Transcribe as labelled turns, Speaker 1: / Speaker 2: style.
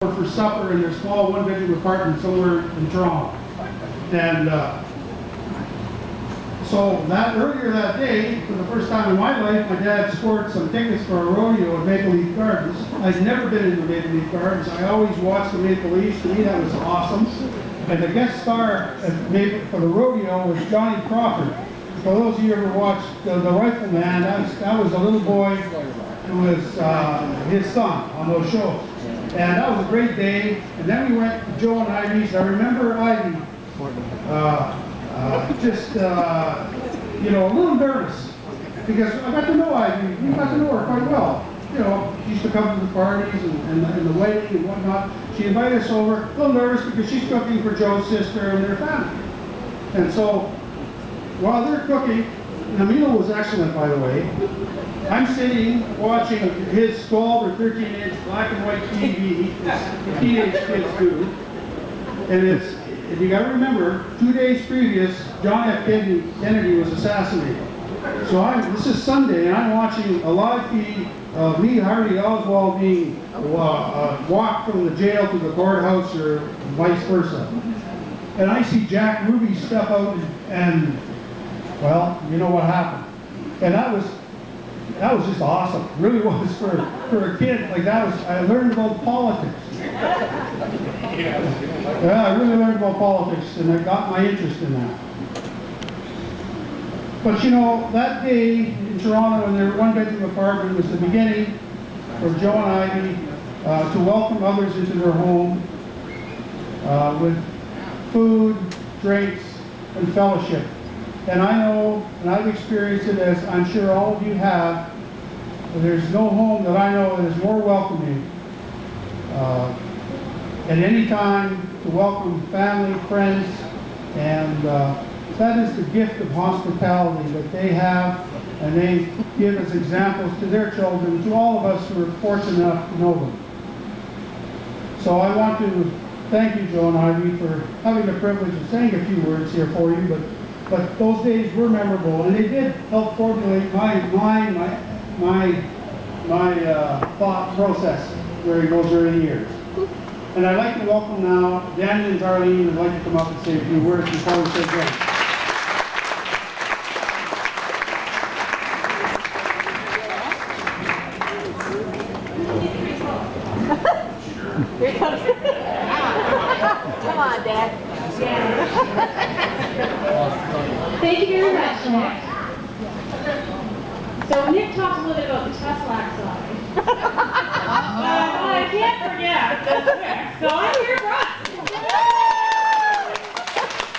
Speaker 1: for supper in their small one-bedroom apartment somewhere in Toronto. And so that earlier that day, for the first time in my life, my dad scored some tickets for a rodeo at Maple Leaf Gardens. I'd never been in the Maple Leaf Gardens. I always watched the Maple Leafs. To me, that was awesome. And the guest star for the rodeo was Johnny Crawford. For those of you who ever watched The Rifleman, that was a little boy who was his son on those shows. And that was a great day. And then we went to Joe and Ivy's. I remember Ivy you know, a little nervous because I got to know Ivy. We got to know her quite well. You know, she used to come to the parties and the wedding and whatnot. She invited us over, a little nervous because she's cooking for Joe's sister and their family. And so, while they're cooking, the meal was excellent, by the way. I'm sitting watching his 12 or 13-inch black and white TV, as teenage kids do. And you got to remember, 2 days previous, John F. Kennedy was assassinated. So this is Sunday, and I'm watching a live feed of me, Harvey Oswald, being walked from the jail to the courthouse or vice versa. And I see Jack Ruby step out and well, you know what happened. And that was just awesome. It really was for a kid. Like I learned about politics. Yeah, I really learned about politics, and I got my interest in that. But you know, that day in Toronto in their one-bedroom apartment was the beginning for Joe and Ivy to welcome others into their home with food, drinks, and fellowship. And I know, and I've experienced it as I'm sure all of you have, there's no home that I know that is more welcoming at any time to welcome family, friends, and that is the gift of hospitality that they have, and they give as examples to their children, to all of us who are fortunate enough to know them. So I want to thank you, Joe and Ivy, for having the privilege of saying a few words here for you, but those days were memorable, and they did help formulate my thought process during those early years. And I'd like to welcome now Danny and Darlene, who'd like to come up and say a few words before we say grace.
Speaker 2: Here comes. Come on, Dad.
Speaker 3: Thank you very much, Nick. So Nick talked a little bit about the Teslac side. I can't forget this Nick. So I'm here